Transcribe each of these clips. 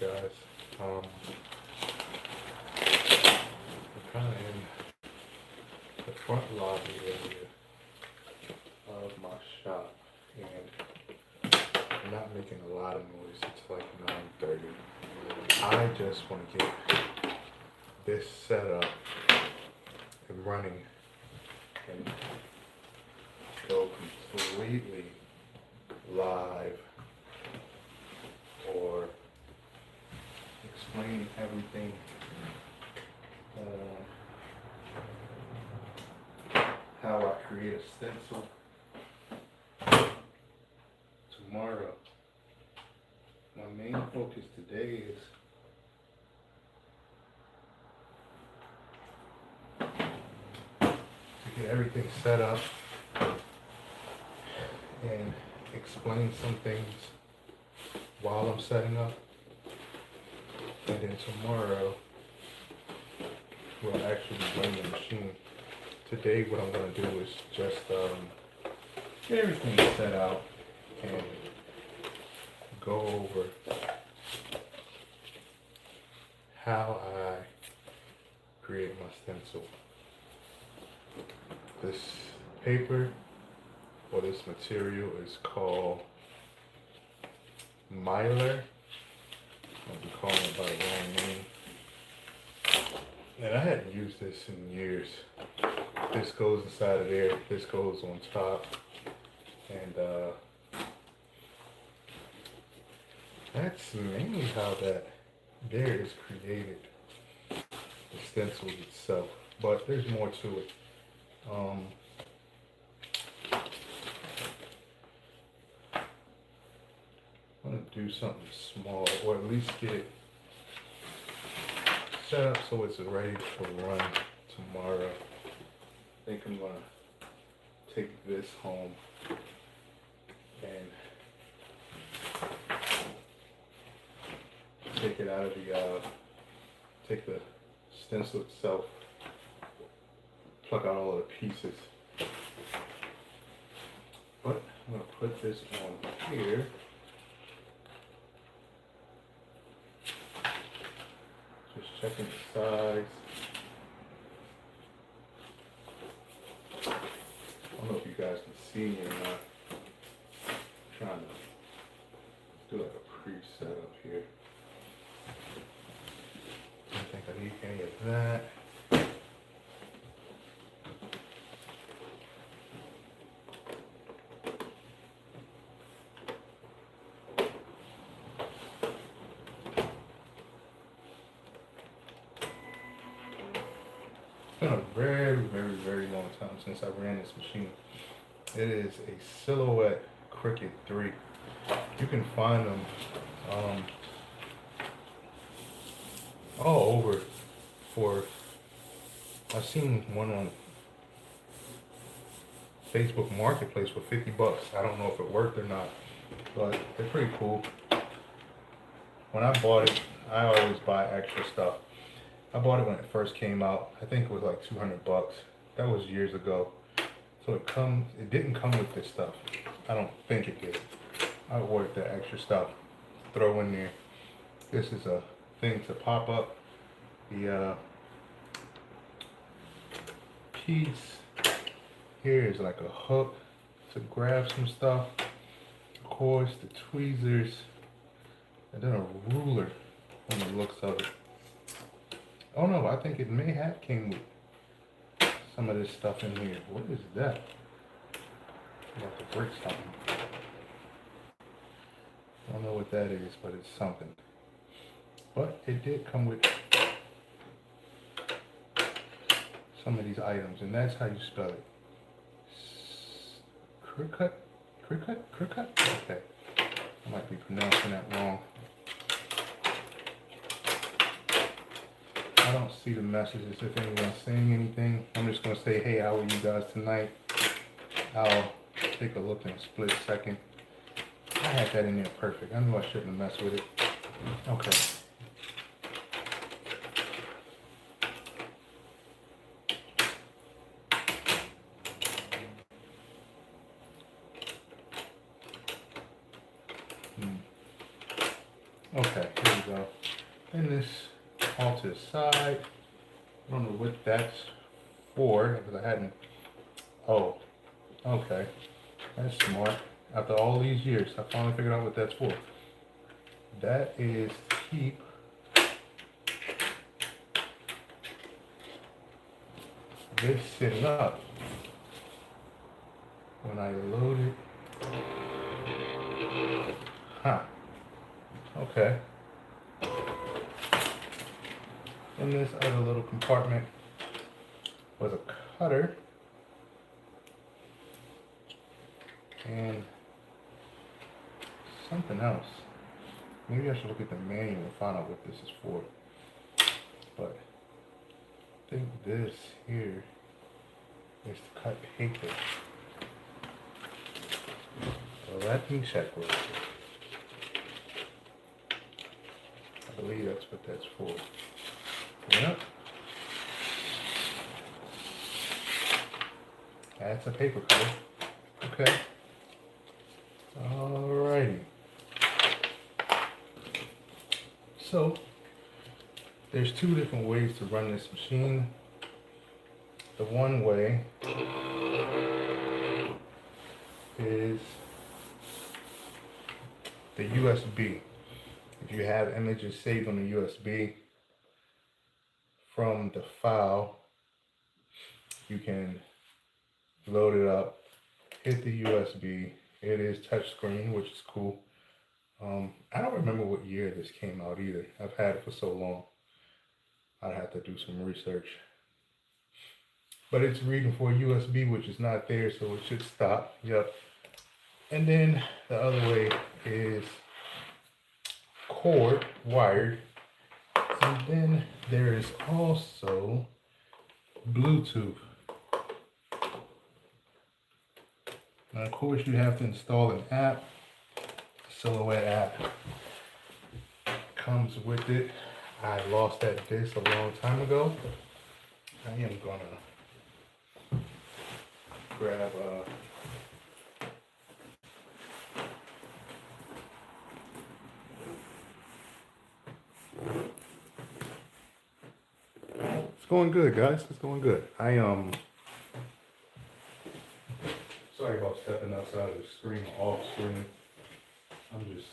guys. I'm kind of in the front lobby area of my shop, and I'm not making a lot of noise. It's like 9:30. I just want to get this set up and running and go completely live or explain everything how I create a stencil tomorrow. My main focus today is to get everything set up and explain some things while I'm setting up. And then tomorrow, we'll actually run the machine. Today, what I'm going to do is just get everything set out and go over how I create my stencil. This paper or this material is called mylar. I'll be calling it by the wrong name. And I hadn't used this in years. This goes inside of there, this goes on top. And that's mainly how that there is created, the stencil itself. But there's more to it. I'm going to do something small, or at least get it set up so it's ready to run tomorrow. I think I'm going to take this home and take it out of the, take the stencil itself, pluck out all the pieces. But I'm going to put this on here. Just checking the size. I don't know if you guys can see me or not. I'm trying to do like a preset up here. I don't think I need any of that. It's been a very, very, very long time since I ran this machine. It is a Silhouette Cricut 3. You can find them all over for, I've seen one on Facebook Marketplace for 50 bucks. I don't know if it worked or not, but they're pretty cool. When I bought it, I always buy extra stuff. I bought it when it first came out. I think it was like 200 bucks. That was years ago. So it didn't come with this stuff. I don't think it did. I ordered the extra stuff, throw in there. This is a thing to pop up the piece. Here is like a hook to grab some stuff. Of course, the tweezers, and then a ruler from the looks of it. Oh no, I think it may have came with some of this stuff in here. What is that? I have to break something. I don't know what that is, but it's something. But it did come with some of these items, and that's how you spell it. Cricut? Cricut? Cricut? Okay. I might be pronouncing that wrong. I don't see the messages if anyone's saying anything. I'm just going to say, hey, how are you guys tonight? I'll take a look in a split second. I had that in there perfect. I knew I shouldn't have messed with it. Okay. Okay, here we go. And this all to the side. I don't know what that's for because I hadn't. Oh, okay. That's smart. After all these years, I finally figured out what that's for. That is to keep this sitting up. When I load it. Huh. Okay. In this other little compartment was a cutter and something else. Maybe I should look at the manual and find out what this is for. But I think this here is to cut paper. So let me check real quick. I believe that's what that's for. Yep. That's a paper cutter. Okay. Alrighty. So, there's two different ways to run this machine. The one way is the USB. If you have images saved on the USB from the file, you can load it up, hit the USB. It is touchscreen, which is cool. I don't remember what year this came out either. I've had it for so long. I'd have to do some research. But it's reading for USB, which is not there, so it should stop. Yep. And then the other way is cord, wired. And then there is also Bluetooth. Now, of course, you have to install an app. Silhouette app comes with it. I lost that disc a long time ago. I am gonna grab it's going good, guys. It's going good. Sorry about stepping outside of the screen, off screen. I'm just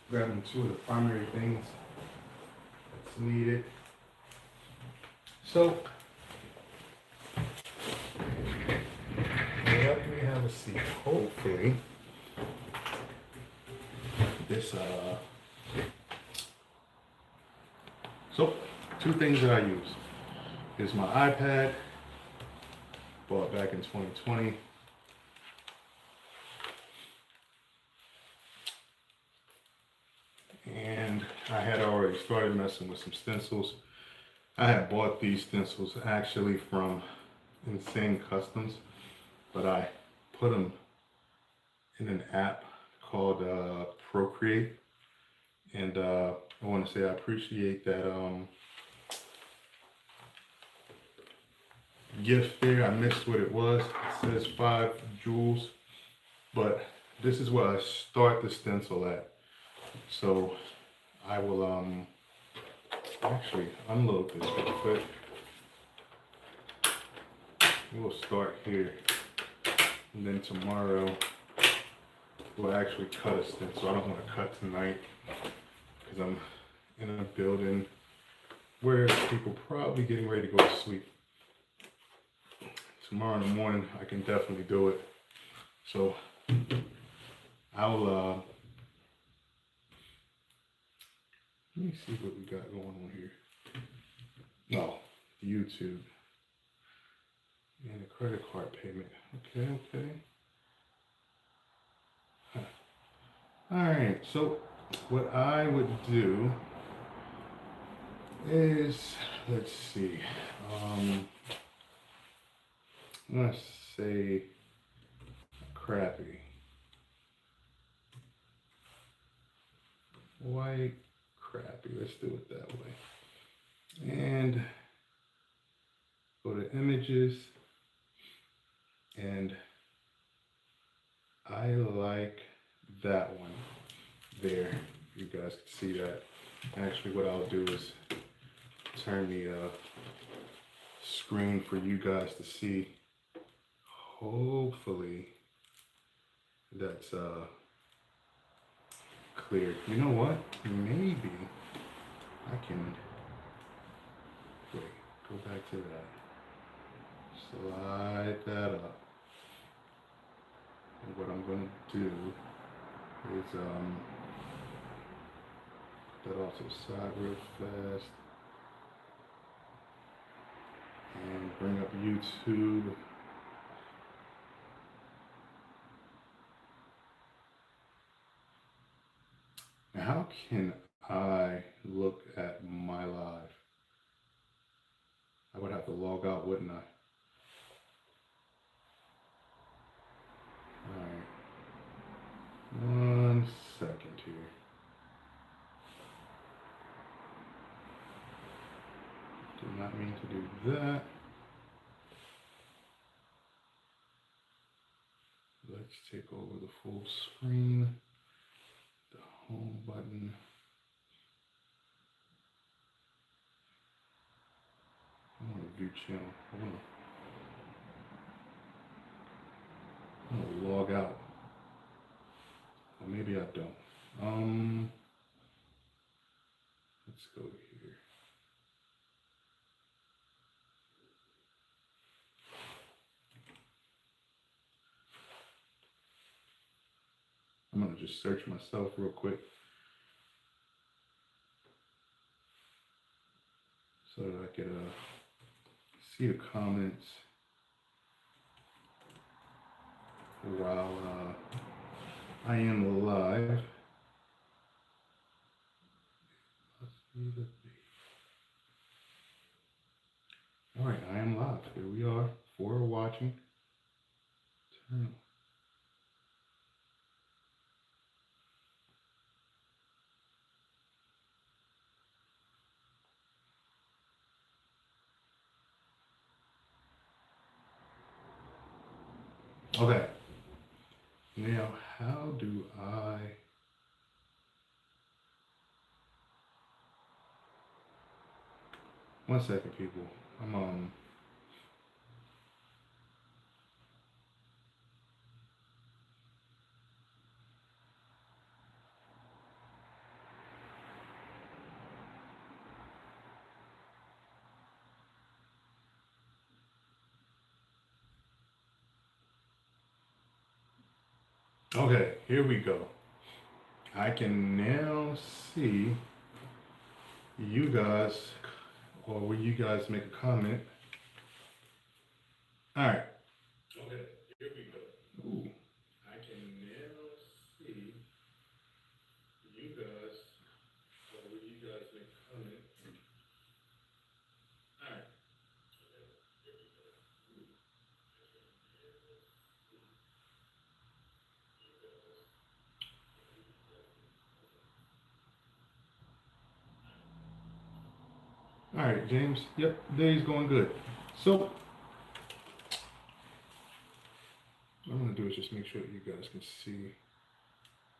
grabbing two of the primary things that's needed. So, let me have a seat. Hopefully, this, so, two things that I use. Is my iPad, bought back in 2020. And I had already started messing with some stencils. I had bought these stencils actually from Insane Customs, but I put them in an app called Procreate. And I want to say I appreciate that gift there. I missed what it was. It says 5 jewels, but this is where I start the stencil at. So I will actually unload this real quick. We'll start here, and then tomorrow we'll actually cut a stencil. I don't want to cut tonight because I'm in a building where people probably getting ready to go to sleep. Tomorrow in the morning I can definitely do it. So I'll let me see what we got going on here. No, YouTube and a credit card payment. Okay. Huh. All right. So what I would do is, let's see. I'm gonna say crappy. White. Crappy. Let's do it that way. And go to images. And I like that one there. You guys can see that. Actually, what I'll do is turn the screen for you guys to see. Hopefully that's clear. You know what? Maybe I can wait, go back to that. Slide that up. And what I'm gonna do is put that off to the side real fast and bring up YouTube. Now, how can I look at my live? I would have to log out, wouldn't I? Alright. 1 second here. Did not mean to do that. Let's take over the full screen. The home button. I want to view channel. I want to log out. Or maybe I don't. Let's go here. I'm gonna just search myself real quick so that I could see the comments while I am live. All right, I am live. Here we are. For watching. Turn. Okay. Now, how do I? One second, people. I'm Okay, here we go. I can now see you guys, or will you guys make a comment? All right. Okay, here we go. Ooh, I can now see you guys, or will you guys make a comment? All right. All right, James. Yep, day's going good. So, what I'm gonna do is just make sure that you guys can see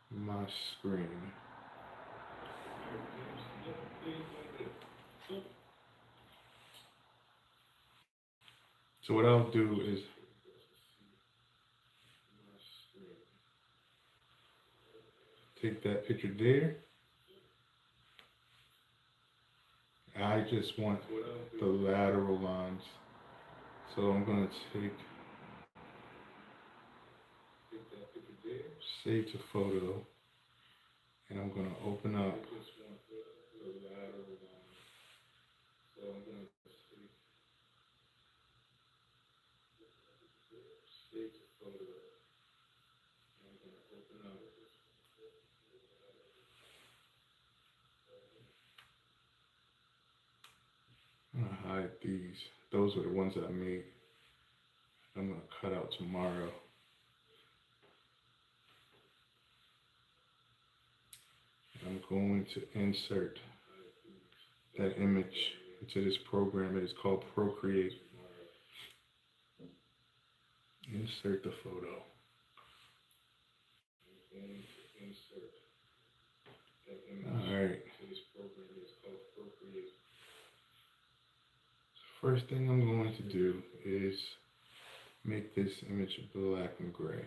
my screen. So what I'll do is take that picture there. I just want the lateral lines. So I'm gonna take that picture there, save to photo, and I'm gonna open up. I just want the lateral lines. So I'm gonna save to photo, and I'm gonna open up. I'm gonna hide these. Those are the ones that I made. I'm gonna cut out tomorrow. I'm going to insert that image into this program. It is called Procreate. Insert the photo. All right. First thing I'm going to do is make this image black and gray.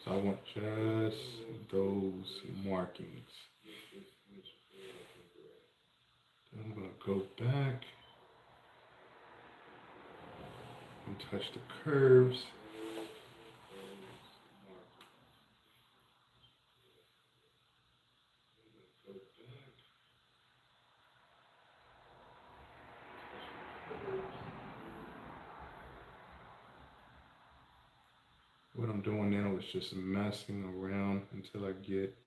So I want just those markings. Then I'm going to go back and touch the curves. What I'm doing now is just messing around until I get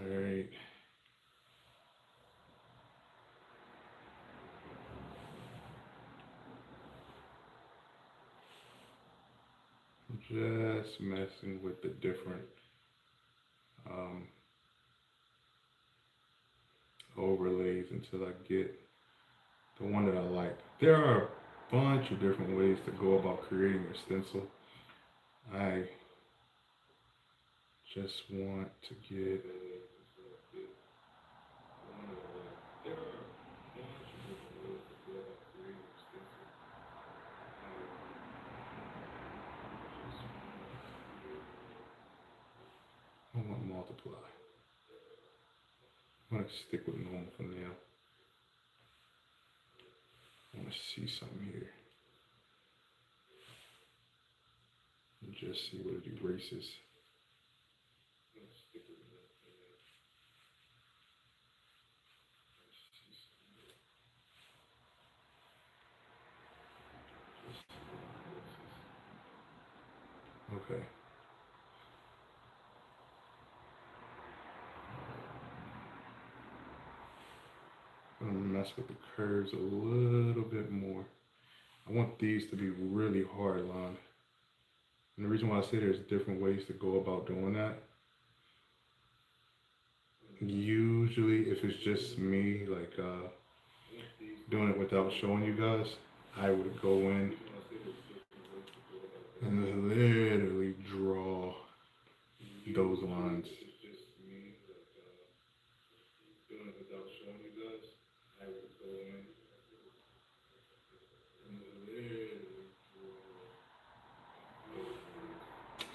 alright. Just messing with the different overlays until I get the one that I like. There are a bunch of different ways to go about creating a stencil. I just want to get I want multiply. I'm going to stick with normal for now. I want to see something here. And just see what it erases. Okay. I'm going to mess with the curves a little bit more. I want these to be really hard lined. And the reason why I say there's different ways to go about doing that. Usually, if it's just me, like doing it without showing you guys, I would go in and literally draw those lines.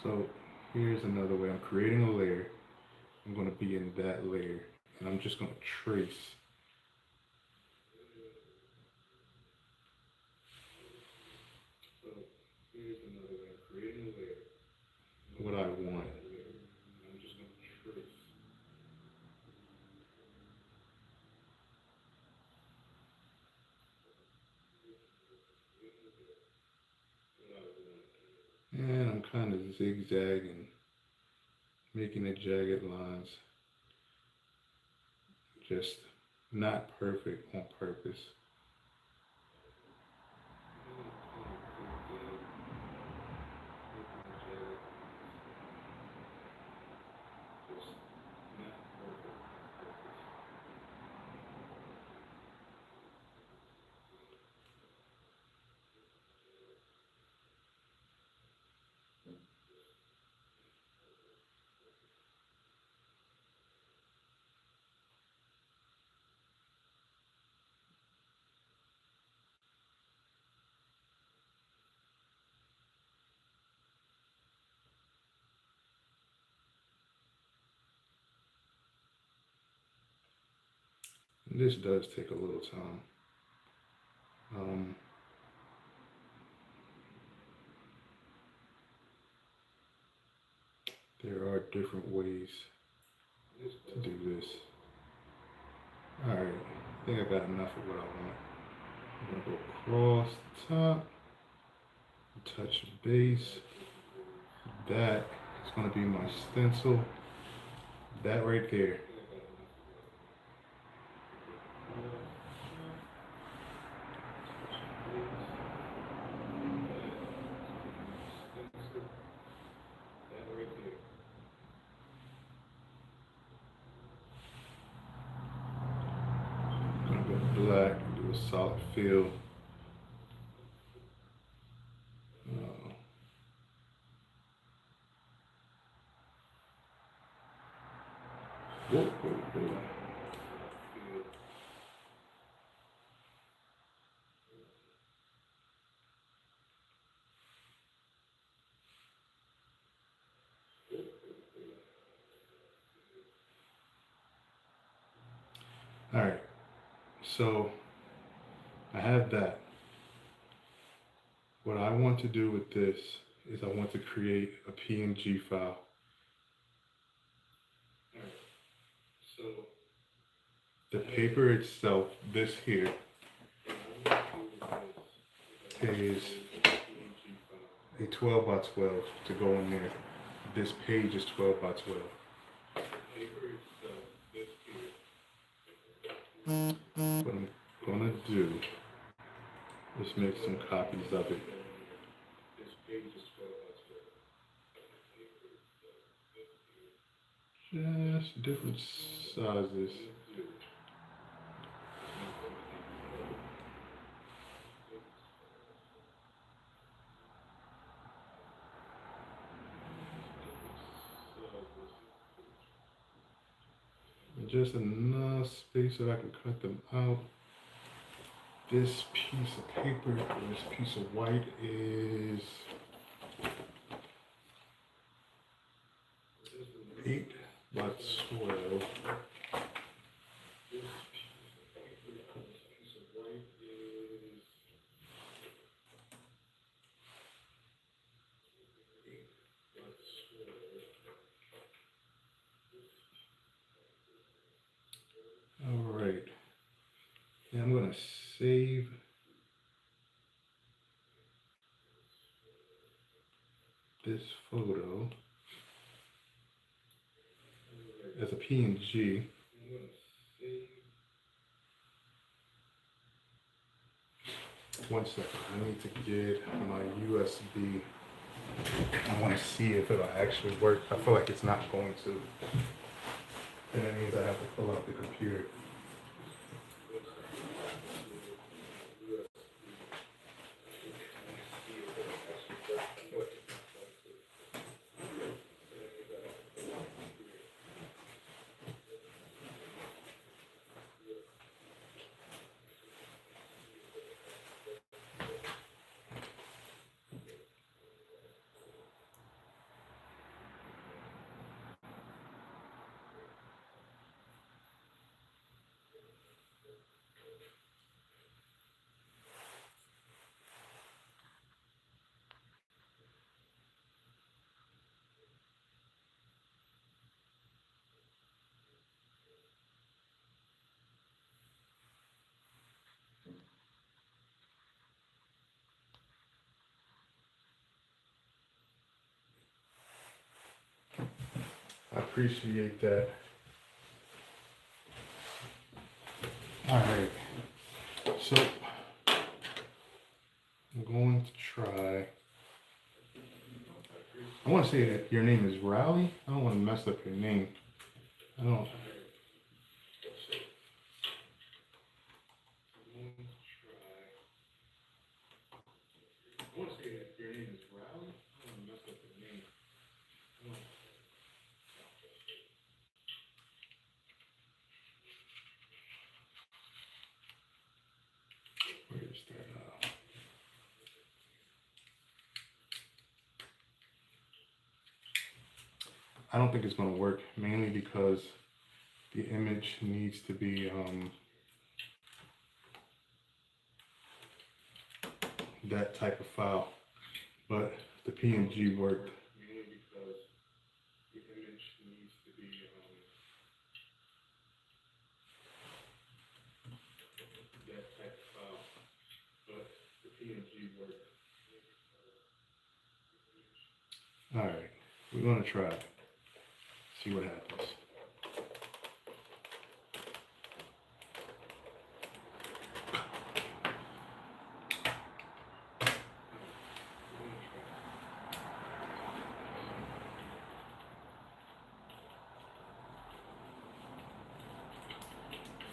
So here's another way. I'm creating a layer. I'm going to be in that layer, and I'm just going to trace. So here's another way. I'm creating a layer. What I want. I'm just going to trace. And I'm kind of zigzagging, making the jagged lines. Just not perfect on purpose. This does take a little time. There are different ways to do this. Alright, I think I got enough of what I want. I'm going to go across the top, touch the base. That is going to be my stencil. That right there solid feel. Uh, whoa, whoa, whoa. All right, so I have that. What I want to do with this is I want to create a PNG file. All right, so the paper itself, this here, is a 12 by 12 to go in there. This page is 12 by 12. What I'm gonna do is make some copies of it. Just different sizes. Just enough space so I can cut them out. This piece of paper, this piece of white is 8 by 12. All right, and I'm gonna save this photo as a PNG. One second, I need to get my USB. I want to see if it'll actually work. I feel like it's not going to. And that means I have to pull out the computer. I appreciate that. All right, so I'm going to try. I want to say that your name is Rowley. I don't want to mess up your name. I don't. I want to say that your name is Rowley. I don't want to mess up your name. Where's that? I don't think it's going to work, mainly because the image needs to be that type of file, but the PNG worked. Mainly because the image needs to be that type of file, but the PNG worked. All right, we're going to try it. See what happens.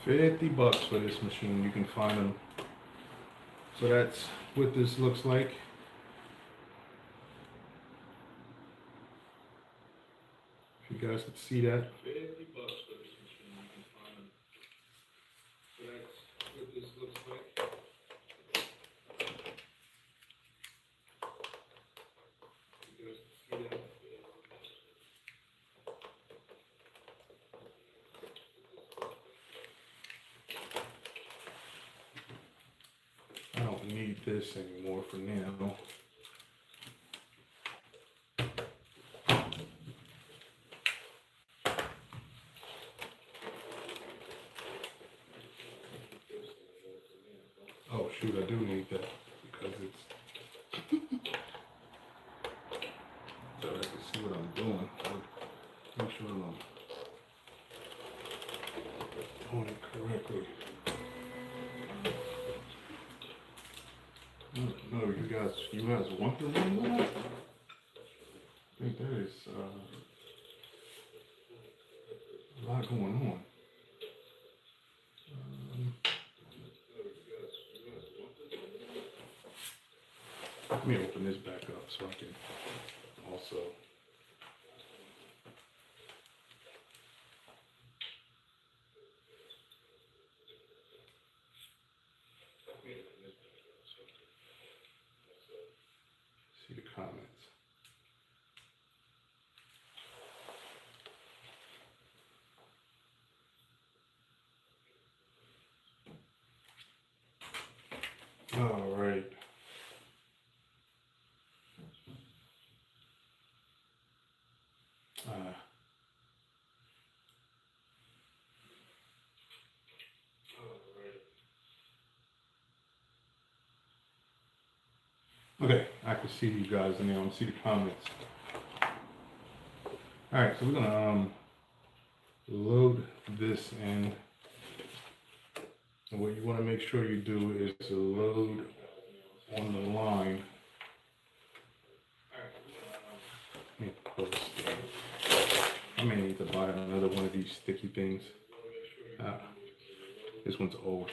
$50 for this machine. You can find them So that's what this looks like. If you guys could see that. $50 for this machine. You can find. So that's what this looks like. You guys can see that. I don't need this anymore for now. Oh shoot, I do need that because it's so I can see what I'm doing. Make sure I'm doing it correctly. No, you guys want to run that? I think that is a lot going on. Let me open this back up so I can also. See the comments. All right. Okay, I can see you guys now. I see the comments. All right, so we're gonna load this in. And what you want to make sure you do is to load on the line. Let me close that. I may need to buy another one of these sticky things. This one's old.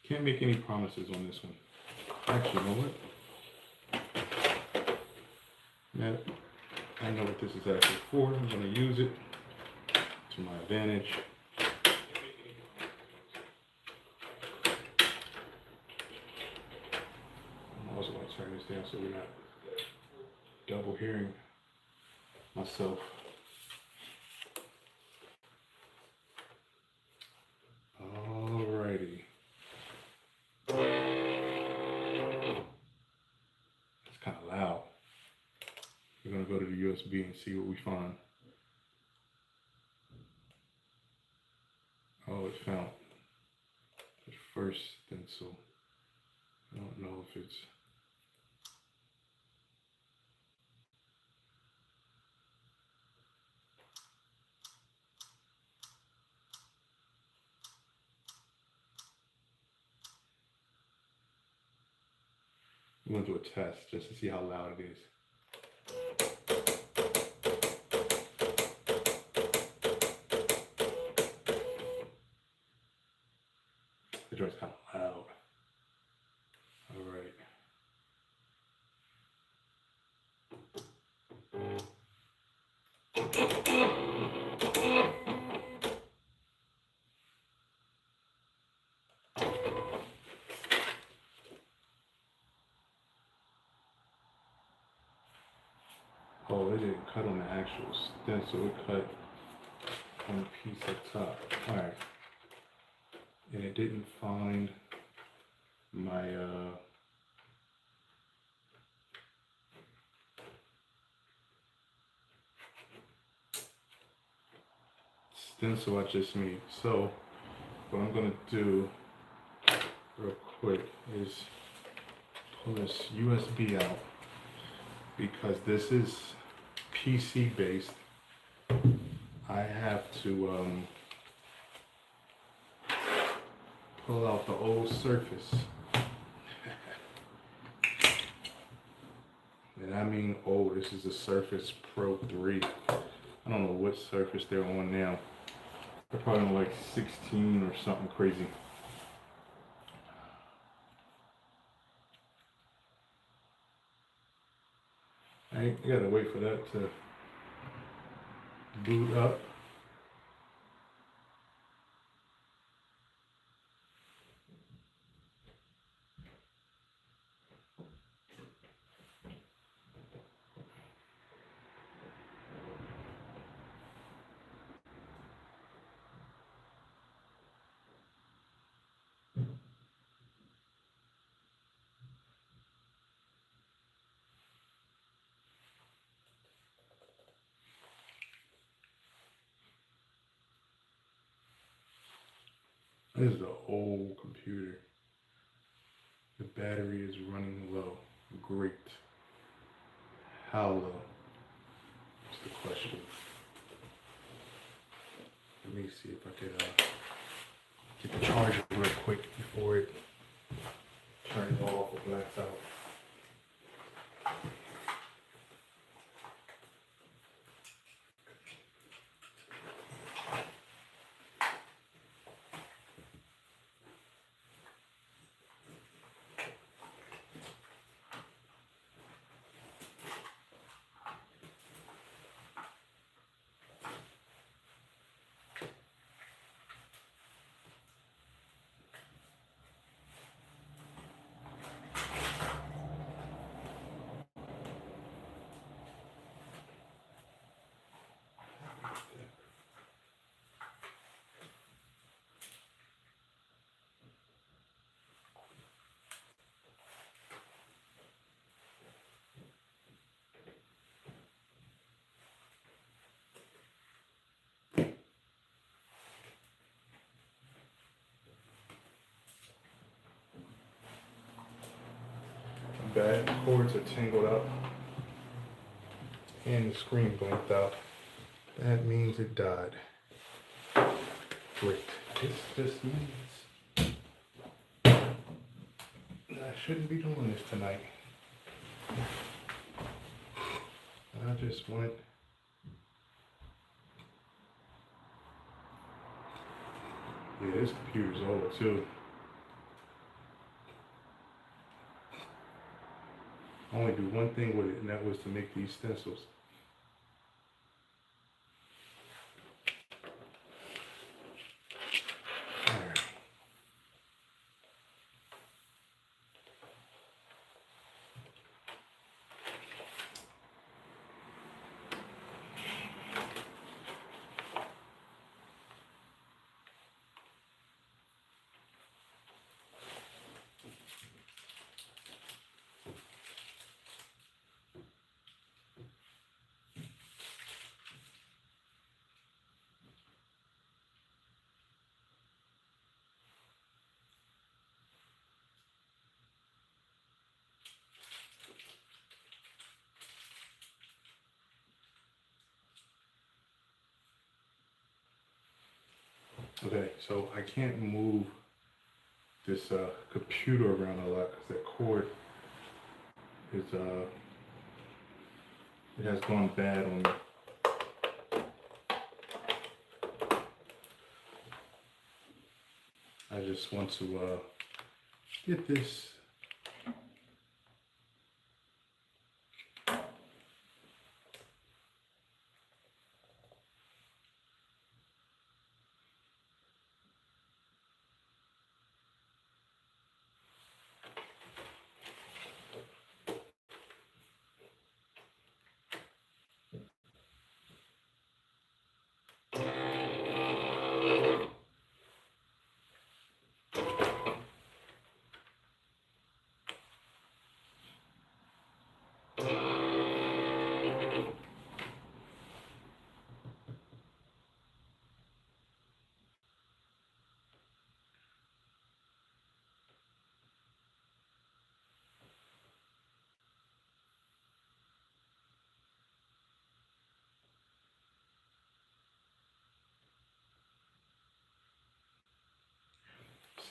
Can't make any promises on this one. Actually, you know what? Now, I know what this is actually for. I'm going to use it to my advantage. I'm also going to turn this down so we're not double hearing myself. Alrighty. It's kind of loud. We're going to go to the USB and see what we find. Oh, it found the first stencil. I don't know if it's... I'm going to do a test just to see how loud it is. The joint's kind of loud. All right. Oh, it didn't cut on the actual stencil, it cut on the piece up top. All right. And it didn't find my stencil I just made. So what I'm gonna do real quick is pull this USB out because this is PC based. I have to pull out the old Surface And I mean, oh, this is the Surface Pro 3. I don't know what Surface they're on now. They're probably on like 16 or something crazy. I gotta wait for that to boot up. This is an old computer. The battery is running low. Great. How low? That's the question. Let me see if I could get the charger real quick before it turns off or blacks out. Bad cords are tangled up and the screen blinked out. That means it died. Great. This just means I shouldn't be doing this tonight. I just went. Yeah, this computer's old too. I only do one thing with it, and that was to make these stencils. All right. Okay, so I can't move this computer around a lot because that cord is it has gone bad on me. I just want to get this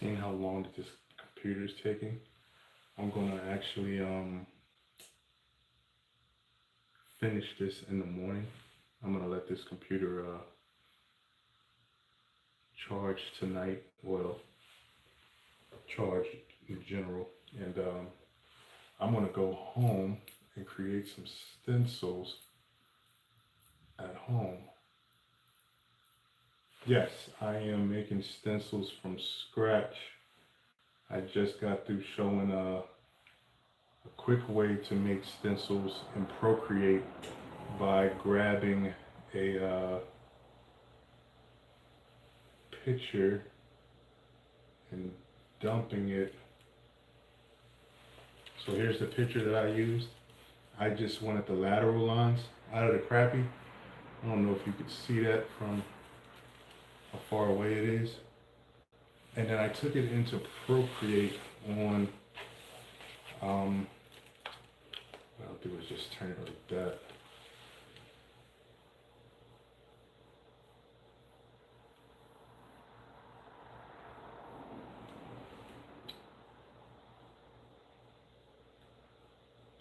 seeing how long that this computer is taking. I'm gonna actually finish this in the morning. I'm gonna let this computer charge tonight. Well, charge in general, and I'm gonna go home and create some stencils at home. Yes, I am making stencils from scratch. I just got through showing a quick way to make stencils in Procreate by grabbing a picture and dumping it. So here's the picture that I used. I just wanted the lateral lines out of the crappie. I don't know if you could see that from how far away it is. And then I took it into Procreate on, what I'll do is just turn it like that.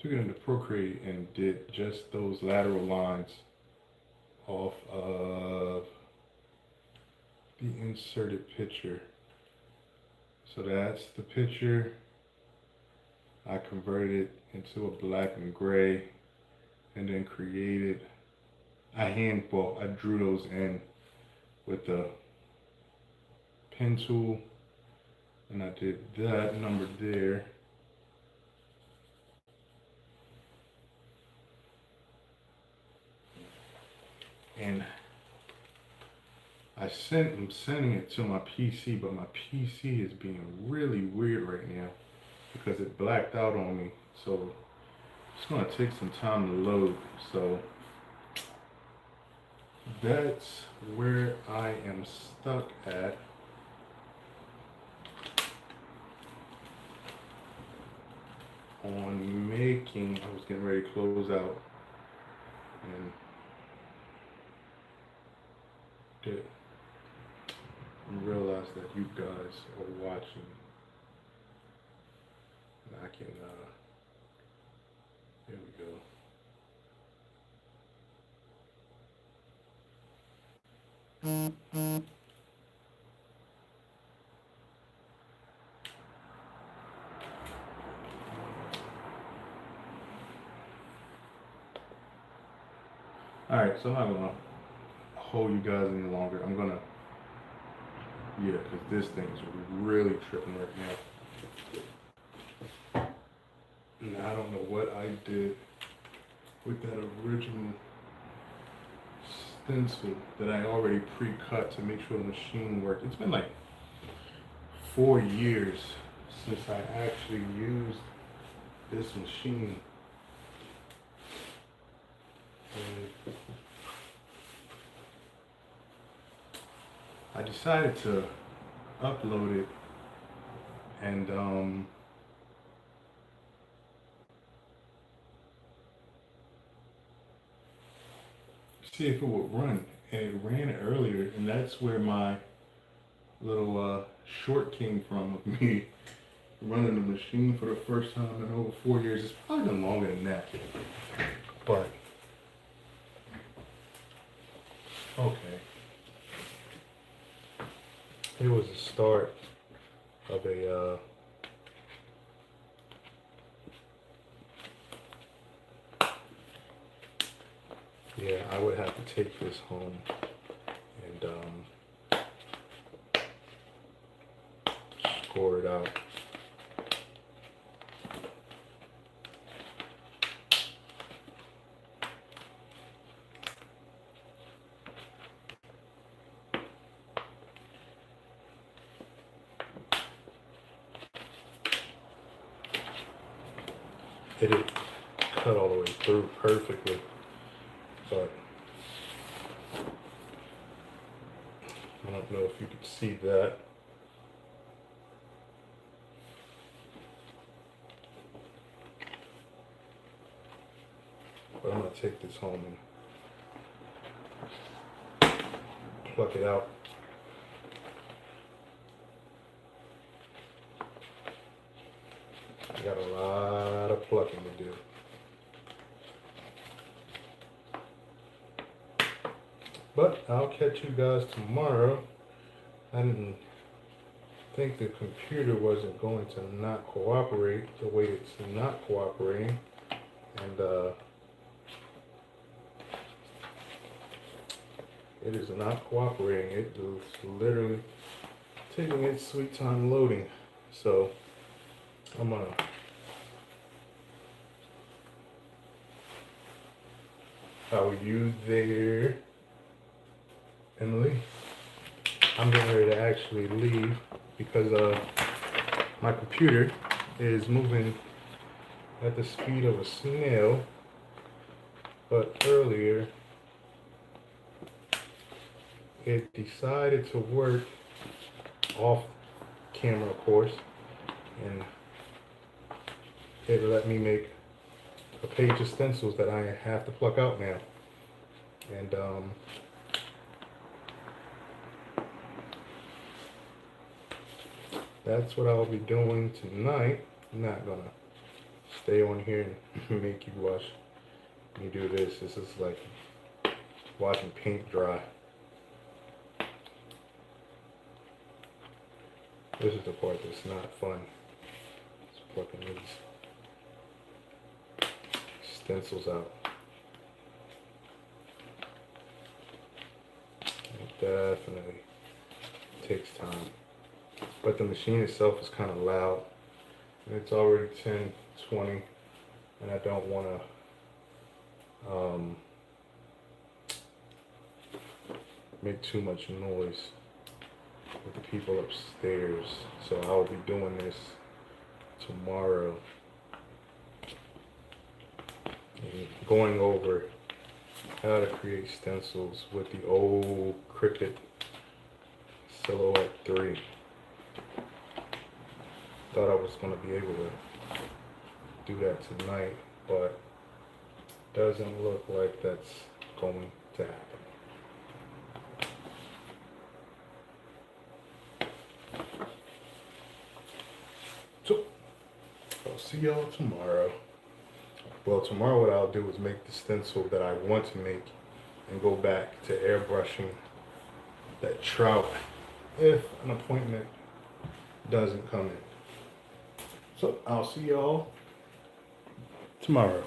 Took it into Procreate and did just those lateral lines off of the inserted picture. So that's the picture. I converted it into a black and gray and then created, I drew those in with the pen tool, and I did that number there. And I'm sending it to my PC, but my PC is being really weird right now because it blacked out on me. So it's gonna take some time to load. So that's where I am stuck at. On making, I was getting ready to close out and did realize that you guys are watching. And I can, there we go. All right, so I'm not gonna hold you guys any longer. I'm gonna, yeah, because this thing's really tripping right now. And I don't know what I did with that original stencil that I already pre-cut to make sure the machine worked. It's been like 4 years since I actually used this machine. And I decided to upload it and see if it would run. And it ran earlier, and that's where my little short came from of me running the machine for the first time in over 4 years. It's probably been longer than that. But okay. It was the start of a yeah, I would have to take this home and score it out. It didn't cut all the way through perfectly, but I don't know if you could see that. But I'm going to take this home and pluck it out. I got a lot of plucking to do. But I'll catch you guys tomorrow. I didn't think the computer wasn't going to not cooperate the way it's not cooperating. And it is not cooperating. It is literally taking its sweet time loading. So I'm gonna how are you there, Emily? I'm getting ready to actually leave because my computer is moving at the speed of a snail. But earlier it decided to work off camera, of course, and it let me make a page of stencils that I have to pluck out now. And that's what I'll be doing tonight. I'm not gonna stay on here and make you watch me do this. This is like watching paint dry. This is the part that's not fun. It's plucking these stencils out. It definitely takes time. But the machine itself is kind of loud. And it's already 10:20, and I don't want to make too much noise with the people upstairs. So I'll be doing this tomorrow and going over how to create stencils with the old Cricut Silhouette 3. Thought I was going to be able to do that tonight, but doesn't look like that's going to happen. So, I'll see y'all tomorrow. Well, tomorrow what I'll do is make the stencil that I want to make and go back to airbrushing that trout if an appointment doesn't come in. So, I'll see y'all tomorrow.